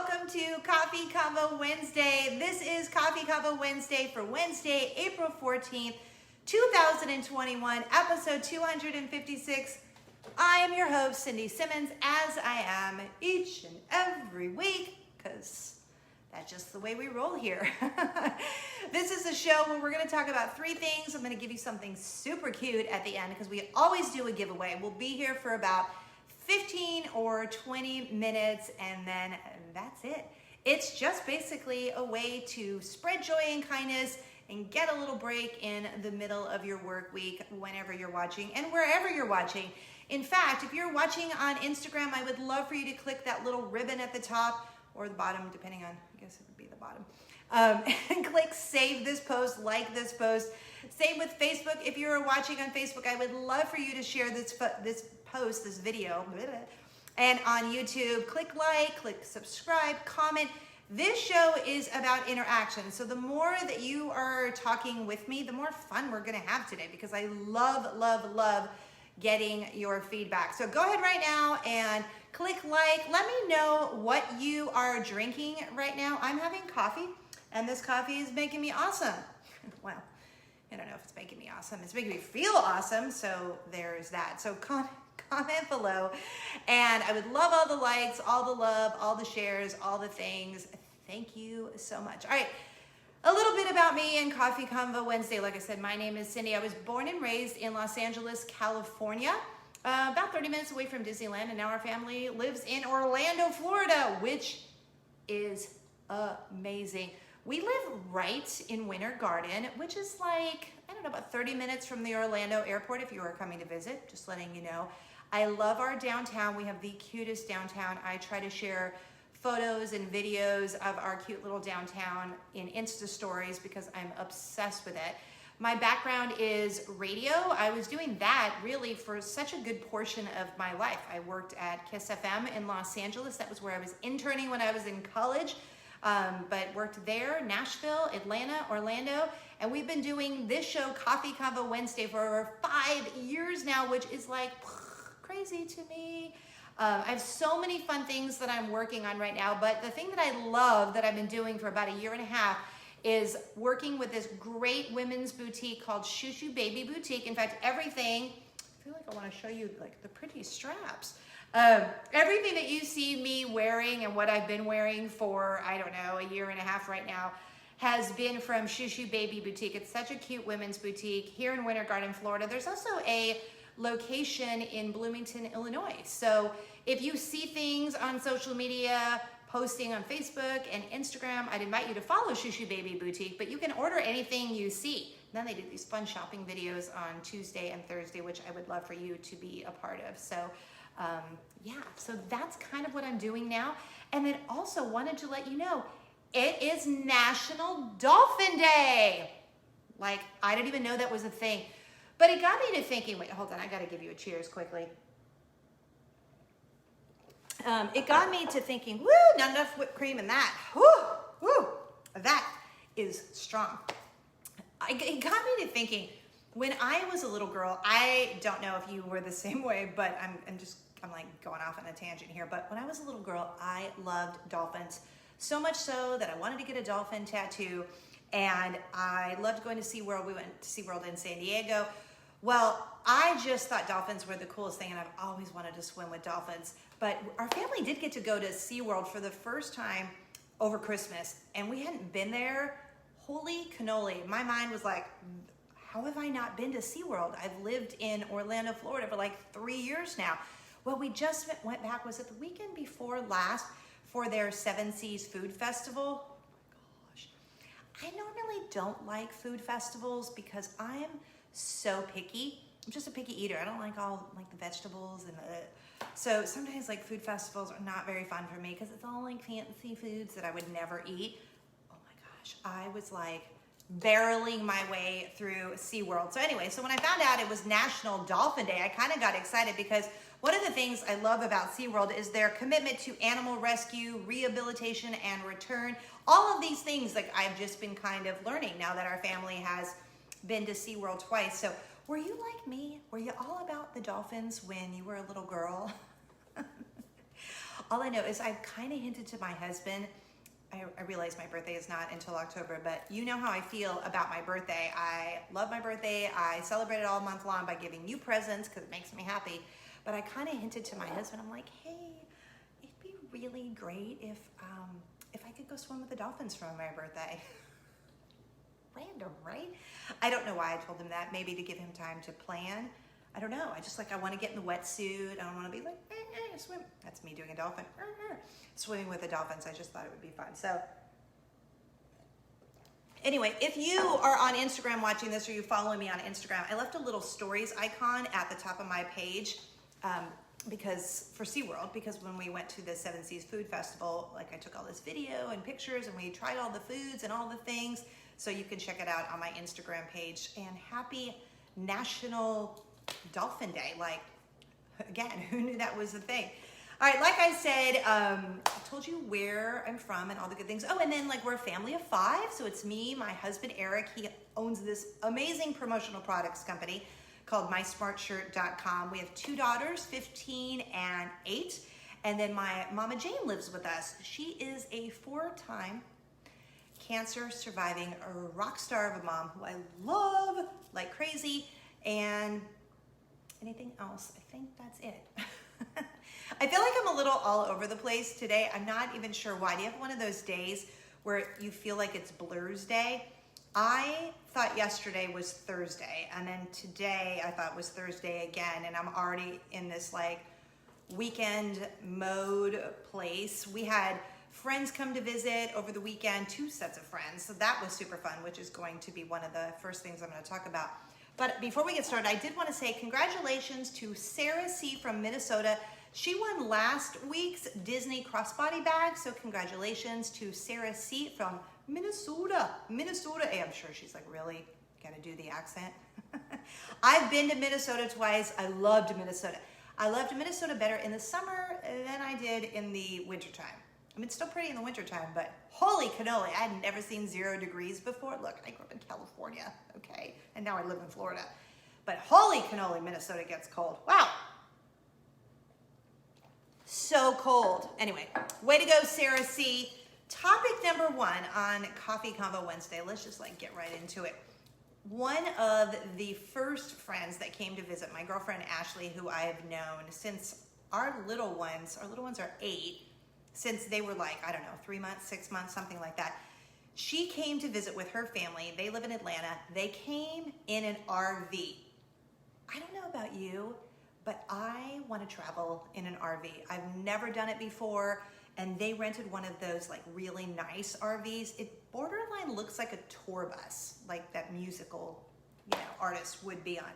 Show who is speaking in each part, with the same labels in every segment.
Speaker 1: welcome to Coffee Convo Wednesday. This is Coffee Convo Wednesday for Wednesday, April 14th, 2021, episode 256. I am your host, Cindy Simmons, as I am each and every week, because that's just the way we roll here. This is a show where we're going to talk about three things. I'm going to give you something super cute at the end, because we always do a giveaway. We'll be here for about 15 or 20 minutes, and then that's it. It's just basically a way to spread joy and kindness and get a little break in the middle of your work week whenever you're watching and wherever you're watching. In fact, if you're watching on Instagram, I would love for you to click that little ribbon at the top or the bottom, depending on, I guess it would be the bottom, and click save this post, like this post. Same with Facebook. If you're watching on Facebook, I would love for you to share this post, this video, and on YouTube, click like, click subscribe, comment. This show is about interaction. So the more that you are talking with me, the more fun we're gonna have today, because I love getting your feedback. So go ahead right now and click like. Let me know what you are drinking right now. I'm having coffee, and this coffee is making me awesome. Well, I don't know if it's making me awesome. It's making me feel awesome, so there's that. So comment below, and I would love all the likes, all the love, all the shares, all the things. Thank you so much. All right, a little bit about me and Coffee Convo Wednesday. Like I said, my name is Cindy. I was born and raised in Los Angeles, California, about 30 minutes away from Disneyland, and now our family lives in Orlando, Florida, which is amazing. We live right in Winter Garden, which is like, I don't know, about 30 minutes from the Orlando airport if you are coming to visit, just letting you know. I love our downtown. We have the cutest downtown. I try to share photos and videos of our cute little downtown in Insta stories because I'm obsessed with it. My background is radio. I was doing that really for such a good portion of my life. I worked at Kiss FM in Los Angeles. That was where I was interning when I was in college. But worked there, Nashville, Atlanta, Orlando, and we've been doing this show, Coffee Convo Wednesday, for over 5 years now, which is like crazy to me. I have so many fun things that I'm working on right now, but the thing that I love that I've been doing for about 1.5 years is working with this great women's boutique called Shoo Baby Boutique. In fact, everything, I feel like I want to show you like the pretty straps. Everything that you see me wearing and what I've been wearing for, I don't know, 1.5 years right now, has been from Shoo Baby Boutique. It's such a cute women's boutique here in Winter Garden, Florida. There's also a location in Bloomington, Illinois. So if you see things on social media, posting on Facebook and Instagram, I'd invite you to follow Shoo Baby Boutique, but you can order anything you see. Then they do these fun shopping videos on Tuesday and Thursday, which I would love for you to be a part of. So yeah, so that's kind of what I'm doing now. And then also wanted to let you know, it is National Dolphin Day. Like, I didn't even know that was a thing. But it got me to thinking, wait, hold on, I gotta give you a cheers quickly. It got me to thinking, woo, not enough whipped cream in that. Woo, that is strong. It got me to thinking, when I was a little girl, I don't know if you were the same way, but I'm like going off on a tangent here. But when I was a little girl, I loved dolphins. So much so that I wanted to get a dolphin tattoo, and I loved going to SeaWorld. We went to SeaWorld in San Diego. Well, I just thought dolphins were the coolest thing, and I've always wanted to swim with dolphins. But our family did get to go to SeaWorld for the first time over Christmas, and we hadn't been there. Holy cannoli. My mind was like, how have I not been to SeaWorld? I've lived in Orlando, Florida for like 3 years now. Well, we just went back, was it the weekend before last, for their Seven Seas Food Festival? Oh my gosh. I normally don't like food festivals because I'm so picky. I'm just a picky eater. I don't like all like the vegetables and so sometimes like food festivals are not very fun for me because it's all like fancy foods that I would never eat. Oh my gosh, I was like barreling my way through SeaWorld. So anyway, so when I found out it was National Dolphin Day, I kind of got excited because one of the things I love about SeaWorld is their commitment to animal rescue, rehabilitation, and return. All of these things like I've just been kind of learning now that our family has been to SeaWorld twice. So were you like me? Were you all about the dolphins when you were a little girl? All I know is I've kind of hinted to my husband. I realize my birthday is not until October, but you know how I feel about my birthday. I love my birthday. I celebrate it all month long by giving you presents because it makes me happy. But I kind of hinted to my husband. I'm like, hey, it'd be really great if I could go swim with the dolphins for my birthday. Random, right? I don't know why I told him that. Maybe to give him time to plan. I don't know. I want to get in the wetsuit. I don't want to be like, swim. That's me doing a dolphin. Swimming with the dolphins. I just thought it would be fun. So anyway, if you are on Instagram watching this or you follow me on Instagram, I left a little stories icon at the top of my page because for SeaWorld, because when we went to the Seven Seas Food Festival, like I took all this video and pictures and we tried all the foods and all the things. So you can check it out on my Instagram page. And happy National Dolphin Day. Like, again, who knew that was a thing? All right, like I said, I told you where I'm from and all the good things. Oh, and then like we're a family of 5. So it's me, my husband, Eric. He owns this amazing promotional products company called mysmartshirt.com. We have 2 daughters, 15 and 8. And then my mama Jane lives with us. She is a 4-time cancer surviving a rock star of a mom who I love like crazy. And anything else? I think that's it. I feel like I'm a little all over the place today. I'm not even sure why. Do you have one of those days where you feel like it's Blur's Day? I thought yesterday was Thursday, and then today I thought was Thursday again, and I'm already in this like weekend mode place. We had friends come to visit over the weekend, 2 sets of friends, so that was super fun, which is going to be one of the first things I'm going to talk about. But before we get started, I did want to say congratulations to Sarah C. from Minnesota. She won last week's Disney crossbody bag, so congratulations to Sarah C. from Minnesota. Hey, I'm sure she's like, really? Gotta do the accent? I've been to Minnesota twice. I loved Minnesota. I loved Minnesota better in the summer than I did in the wintertime. I mean, it's still pretty in the wintertime, but holy cannoli, I had never seen 0 degrees before. Look, I grew up in California, okay? And now I live in Florida. But holy cannoli, Minnesota gets cold. Wow. So cold. Anyway, way to go, Sarah C. Topic number 1 on Coffee Convo Wednesday. Let's just like get right into it. One of the first friends that came to visit, my girlfriend Ashley, who I have known since our little ones are 8, since they were like, I don't know, 3 months, 6 months, something like that. She came to visit with her family. They live in Atlanta. They came in an RV. I don't know about you, but I want to travel in an RV. I've never done it before, and they rented one of those like really nice RVs. It borderline looks like a tour bus, like that musical, artist would be on.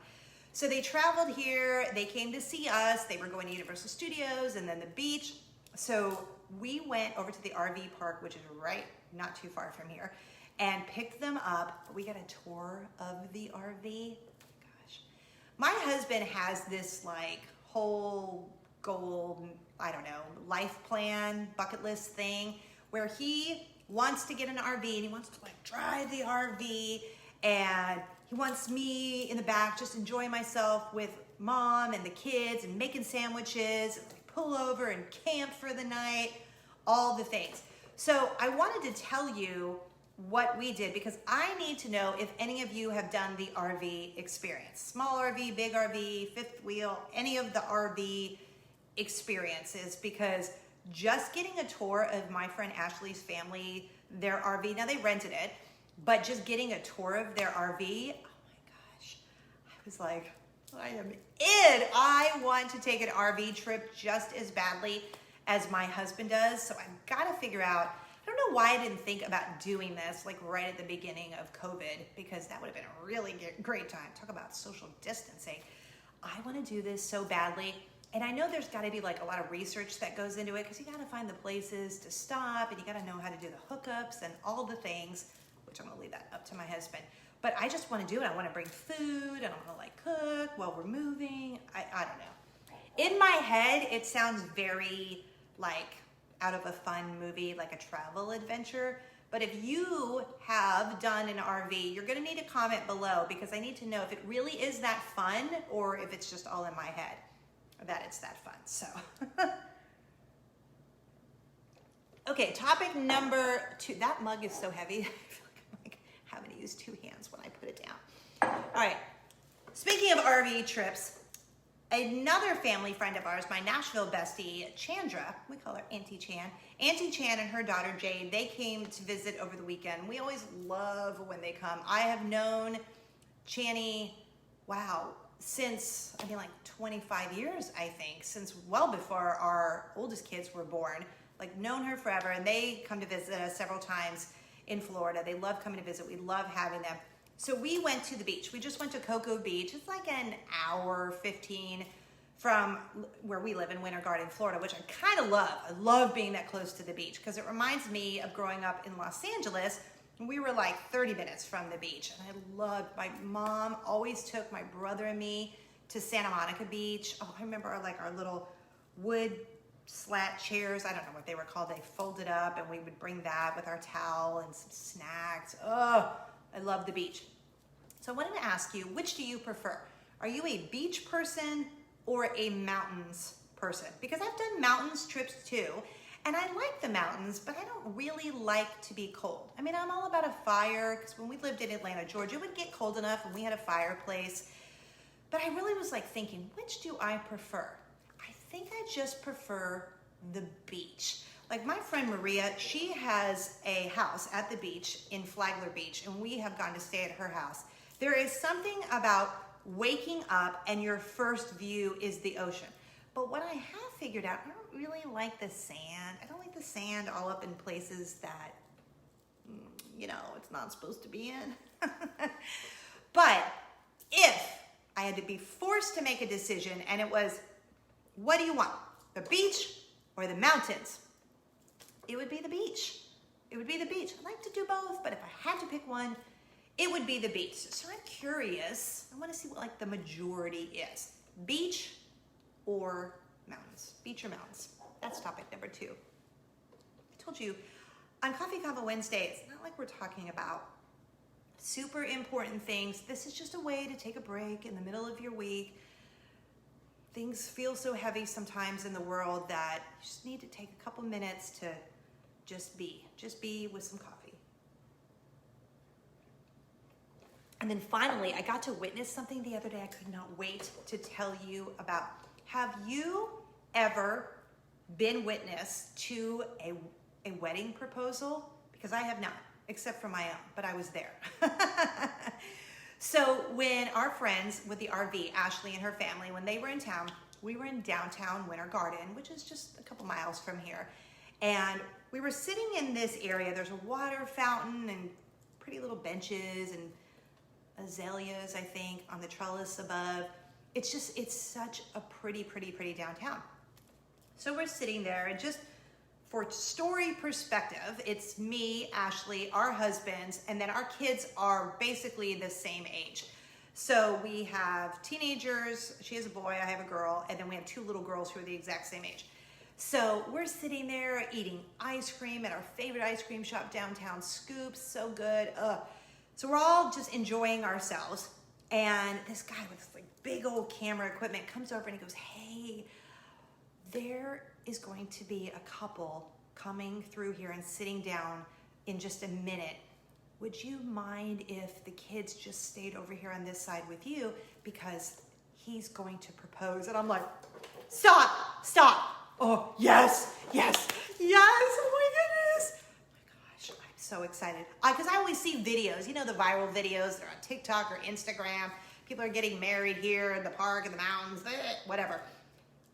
Speaker 1: So they traveled here. They came to see us. They were going to Universal Studios and then the beach. So we went over to the RV park, which is right not too far from here, and picked them up. We got a tour of the RV. Gosh, my husband has this like whole goal, I don't know, life plan, bucket list thing where he wants to get an RV and he wants to like drive the RV, and he wants me in the back just enjoying myself with mom and the kids and making sandwiches, and pull over and camp for the night, all the things. So I wanted to tell you what we did because I need to know if any of you have done the RV experience. Small RV, big RV, fifth wheel, any of the RV experiences, because just getting a tour of my friend Ashley's family, their RV, now they rented it, but just getting a tour of their RV, oh my gosh, I was like, I am in. I want to take an RV trip just as badly as my husband does. So I've got to figure out, I don't know why I didn't think about doing this like right at the beginning of COVID, because that would have been a really great time. Talk about social distancing. I want to do this so badly. And I know there's got to be like a lot of research that goes into it, because you got to find the places to stop and you got to know how to do the hookups and all the things, which I'm going to leave that up to my husband. But I just want to do it. I want to bring food and I want to like cook while we're moving. I don't know. In my head, it sounds very like out of a fun movie, like a travel adventure. But if you have done an RV, you're going to need to comment below, because I need to know if it really is that fun or if it's just all in my head that it's that fun. So Okay, topic number 2. That mug is so heavy. I feel like I'm like having to use 2 hands when I put it down. All right, speaking of RV trips, another family friend of ours, my Nashville bestie, Chandra, we call her Auntie Chan. Auntie Chan and her daughter Jade, they came to visit over the weekend. We always love when they come. I have known Channy, wow, since, like 25 years, I think, since well before our oldest kids were born. Like, known her forever, and they come to visit us several times in Florida. They love coming to visit. We love having them. So we went to the beach. We just went to Cocoa Beach. It's like an hour, 15 from where we live in Winter Garden, Florida, which I kind of love. I love being that close to the beach because it reminds me of growing up in Los Angeles. We were like 30 minutes from the beach, and I loved, my mom always took my brother and me to Santa Monica Beach. Oh, I remember our little wood slat chairs. I don't know what they were called. They folded up, and we would bring that with our towel and some snacks. Oh, I love the beach. So I wanted to ask you, which do you prefer? Are you a beach person or a mountains person? Because I've done mountains trips too, and I like the mountains, but I don't really like to be cold. I mean, I'm all about a fire, because when we lived in Atlanta, Georgia, it would get cold enough and we had a fireplace. But I really was like thinking, which do I prefer? I think I just prefer the beach. Like my friend Maria, she has a house at the beach in Flagler Beach, and we have gone to stay at her house. There is something about waking up and your first view is the ocean. But what I have figured out, I don't really like the sand. I don't like the sand all up in places that, it's not supposed to be in. But if I had to be forced to make a decision and it was, what do you want? The beach or the mountains? It would be the beach. It would be the beach. I like to do both, but if I had to pick one, it would be the beach. So I'm curious. I want to see what the majority is. Beach or mountains? Beach or mountains? That's topic number 2. I told you on Coffee Convo Wednesday, it's not like we're talking about super important things. This is just a way to take a break in the middle of your week. Things feel so heavy sometimes in the world that you just need to take a couple minutes to just be with some coffee. And then finally, I got to witness something the other day I could not wait to tell you about. Have you ever been witness to a wedding proposal? Because I have not, except for my own, but I was there. So when our friends with the RV, Ashley and her family, when they were in town, we were in downtown Winter Garden, which is just a couple miles from here. And we were sitting in this area. There's a water fountain and pretty little benches and azaleas, I think, on the trellis above. It's such a pretty downtown. So we're sitting there, and just for story perspective, it's me, Ashley, our husbands, and then our kids are basically the same age. So we have teenagers, she has a boy, I have a girl, and then we have 2 little girls who are the exact same age. So we're sitting there eating ice cream at our favorite ice cream shop downtown, Scoops, so good. So we're all just enjoying ourselves. And this guy with this big old camera equipment comes over and he goes, "Hey, there is going to be a couple coming through here and sitting down in just a minute. Would you mind if the kids just stayed over here on this side with you, because he's going to propose?" And I'm like, stop. Oh, yes. Oh my goodness. Oh my gosh, I'm so excited. Because I always see videos, the viral videos. They're on TikTok or Instagram. People are getting married here in the park, in the mountains, whatever.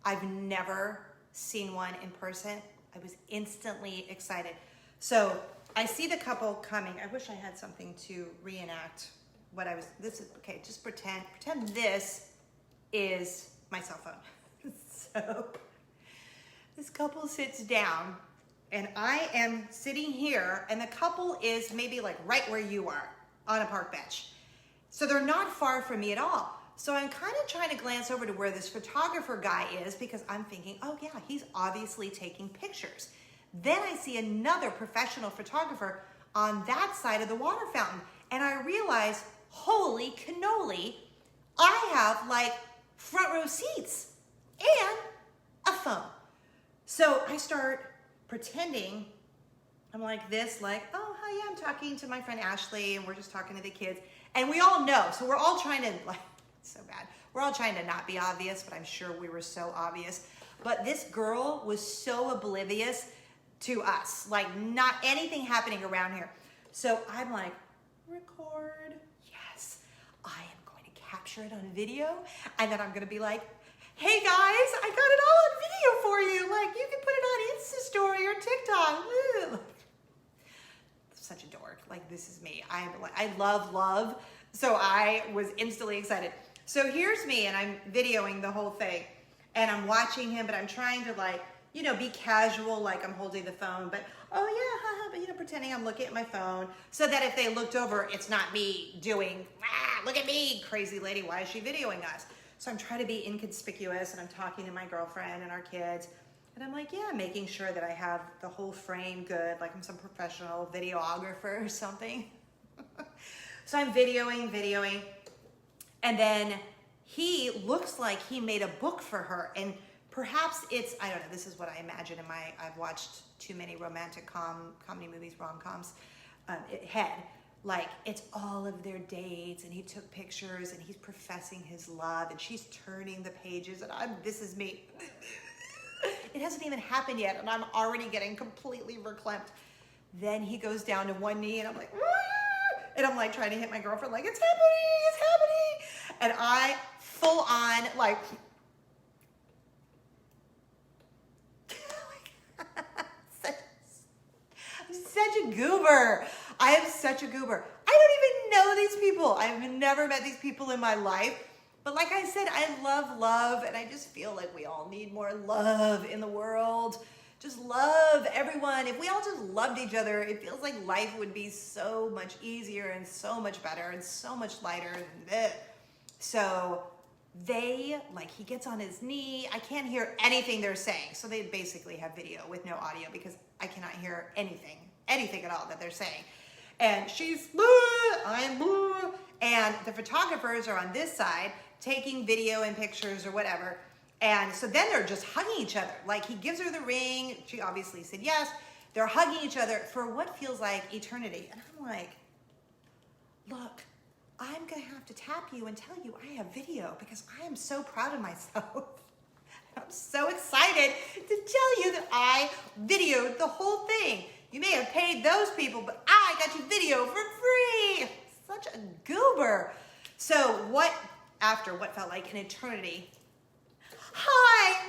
Speaker 1: I've never seen one in person. I was instantly excited. So I see the couple coming. I wish I had something to reenact what I was, okay, just pretend this is my cell phone. So this couple sits down, and I am sitting here, and the couple is maybe right where you are on a park bench. So they're not far from me at all. So I'm kind of trying to glance over to where this photographer guy is, because I'm thinking, oh yeah, he's obviously taking pictures. Then I see another professional photographer on that side of the water fountain, and I realize, holy cannoli, I have front row seats and a phone. So I start pretending I'm like this, like, oh, hi, yeah, I'm talking to my friend Ashley, and we're just talking to the kids. And we all know, so we're all trying to, like, it's so bad. We're all trying to not be obvious, but I'm sure we were so obvious. But this girl was so oblivious to us, like not anything happening around here. So I'm like, record. Yes, I am going to capture it on video, and then I'm going to be like, hey guys, I got it all on video for you. Like, you can put it on Insta story or TikTok. Woo. Such a dork. Like, this is me. I love. So I was instantly excited. So here's me, and I'm videoing the whole thing, and I'm watching him, but I'm trying to, like, you know, be casual, like I'm holding the phone, but oh yeah, haha, but you know, pretending I'm looking at my phone, so that if they looked over, it's not me doing, look at me, crazy lady, why is she videoing us? So I'm trying to be inconspicuous, and I'm talking to my girlfriend and our kids, and I'm like, yeah, making sure that I have the whole frame good, like I'm some professional videographer or something. So I'm videoing, and then he looks like he made a book for her, and perhaps it's, I don't know, this is what I imagine in my, I've watched too many romantic comedy movies, rom-coms, head. Like, it's all of their dates, and he took pictures, and he's professing his love, and she's turning the pages, and this is me. It hasn't even happened yet, and I'm already getting completely verklempt. Then he goes down to one knee, and I'm like, Wah! And I'm like trying to hit my girlfriend, like, it's happening. And I full on, like, I'm such a goober. I am such a goober. I don't even know these people. I've never met these people in my life. But like I said, I love, and I just feel like we all need more love in the world. Just love everyone. If we all just loved each other, it feels like life would be so much easier and so much better and so much lighter than this. So he gets on his knee. I can't hear anything they're saying. So they basically have video with no audio because I cannot hear anything at all that they're saying. And she's boo, I'm boo. And the photographers are on this side taking video and pictures or whatever. And so then they're just hugging each other. Like, he gives her the ring. She obviously said yes. They're hugging each other for what feels like eternity. And I'm like, look, I'm going to have to tap you and tell you I have video because I am so proud of myself. I'm so excited to tell you that I videoed the whole thing. You may have paid those people, but I got you video for free. Such a goober. So after what felt like an eternity, hi,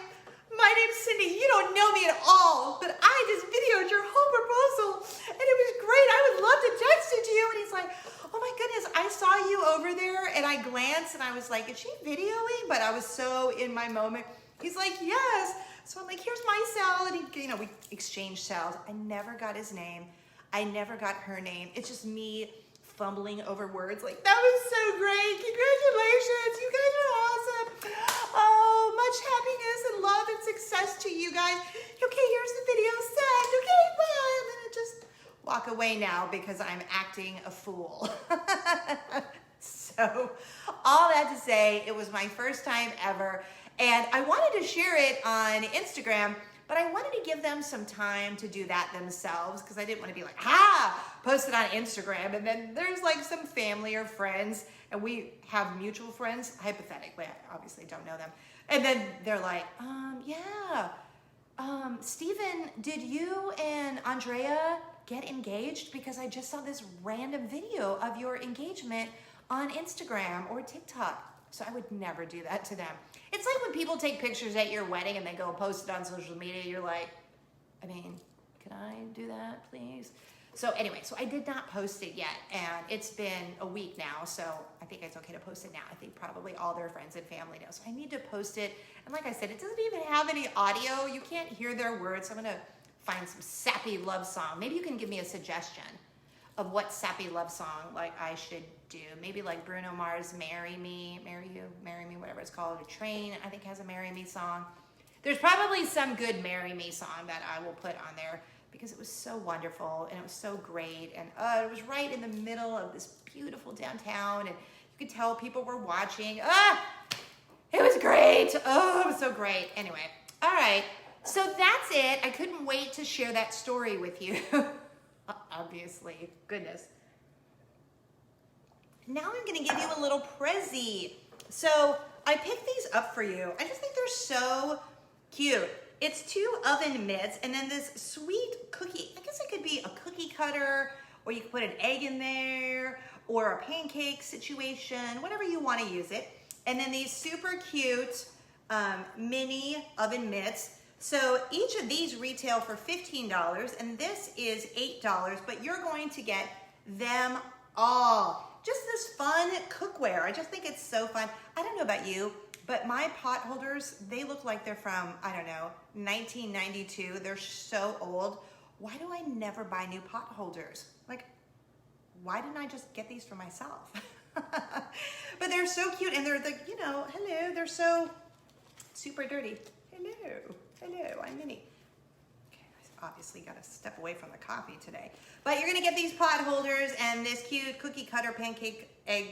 Speaker 1: my name's Cindy. You don't know me at all, but I just videoed your whole proposal, and it was great. I would love to text it to you. And he's like, oh my goodness, I saw you over there, and I glanced, and I was like, is she videoing? But I was so in my moment. He's like, yes. So I'm like, here's my cell, and we exchanged cells. I never got his name. I never got her name. It's just me fumbling over words like, that was so great. Congratulations. You guys are awesome. Oh, much happiness and love and success to you guys. Okay, here's the video. Send. Okay, bye. I'm going to just walk away now because I'm acting a fool. So all that to say, it was my first time ever. And I wanted to share it on Instagram, but I wanted to give them some time to do that themselves because I didn't want to be like, post it on Instagram. And then there's like some family or friends, and we have mutual friends, hypothetically, I obviously don't know them. And then they're like, Steven, did you and Andrea get engaged? Because I just saw this random video of your engagement on Instagram or TikTok. So I would never do that to them. It's like when people take pictures at your wedding and they go post it on social media. You're like, I mean, can I do that, please? So anyway, so I did not post it yet. And it's been a week now. So I think it's okay to post it now. I think probably all their friends and family know. So I need to post it. And like I said, it doesn't even have any audio. You can't hear their words. So I'm going to find some sappy love song. Maybe you can give me a suggestion of what sappy love song like I should do. Maybe like Bruno Mars' Marry Me, Marry You, Marry Me, whatever it's called. A Train, I think, has a Marry Me song. There's probably some good Marry Me song that I will put on there because it was so wonderful and it was so great. And it was right in the middle of this beautiful downtown, and you could tell people were watching. It was great. Oh, it was so great. Anyway, all right. So that's it. I couldn't wait to share that story with you. obviously. Goodness. Now I'm gonna give you a little prezzy. So I picked these up for you. I just think they're so cute. It's 2 oven mitts and then this sweet cookie. I guess it could be a cookie cutter, or you could put an egg in there, or a pancake situation, whatever you want to use it. And then these super cute mini oven mitts. So each of these retail for $15 and this is $8, but you're going to get them all. Just this fun cookware. I just think it's so fun. I don't know about you, but my pot holders, they look like they're from, I don't know, 1992. They're so old. Why do I never buy new pot holders? Like, why didn't I just get these for myself? But they're so cute and they're the, you know, hello, they're so super dirty. Hello, I'm Minnie. Okay, I obviously got to step away from the coffee today. But you're gonna get these pot holders and this cute cookie cutter pancake egg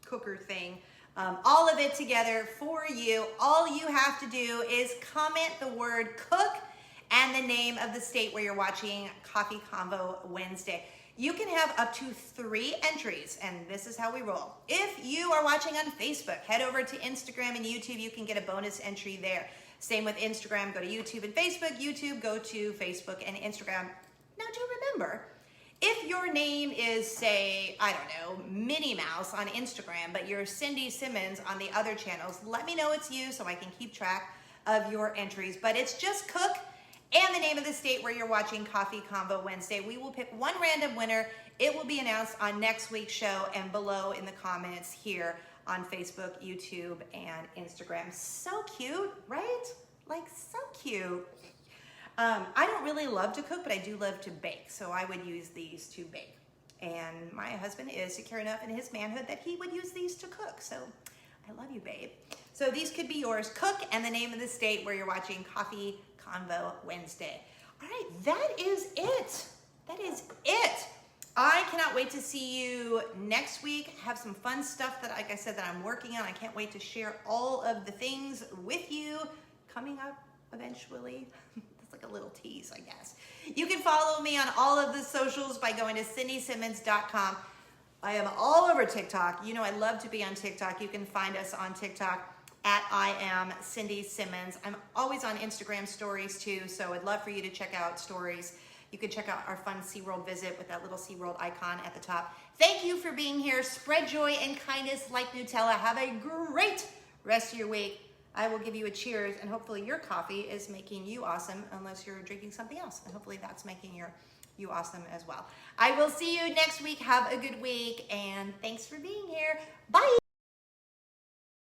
Speaker 1: cooker thing. All of it together for you. All you have to do is comment the word cook and the name of the state where you're watching Coffee Convo Wednesday. You can have up to 3 entries, and this is how we roll. If you are watching on Facebook, head over to Instagram and YouTube. You can get a bonus entry there. Same with Instagram. Go to YouTube and Facebook. YouTube, go to Facebook and Instagram. Now do remember, if your name is, say, I don't know, Minnie Mouse on Instagram, but you're Cindy Simmons on the other channels, let me know it's you so I can keep track of your entries. But it's just cook and the name of the state where you're watching Coffee Convo Wednesday. We will pick one random winner. It will be announced on next week's show and below in the comments here on Facebook, YouTube, and Instagram. So cute, right? Like, so cute. I don't really love to cook, but I do love to bake. So I would use these to bake. And my husband is secure enough in his manhood that he would use these to cook. So I love you, babe. So these could be yours. Cook and the name of the state where you're watching Coffee Convo Wednesday. All right, that is it. That is it. I cannot wait to see you next week. Have some fun stuff that, like I said, that I'm working on. I can't wait to share all of the things with you coming up eventually. That's like a little tease, I guess. You can follow me on all of the socials by going to cindysimmons.com. I am all over TikTok. You know I love to be on TikTok. You can find us on TikTok at I am Cindy Simmons. I'm always on Instagram stories too, so I'd love for you to check out stories. You can check out our fun SeaWorld visit with that little SeaWorld icon at the top. Thank you for being here. Spread joy and kindness like Nutella. Have a great rest of your week. I will give you a cheers, and hopefully your coffee is making you awesome, unless you're drinking something else. And hopefully that's making you awesome as well. I will see you next week. Have a good week, and thanks for being here. Bye.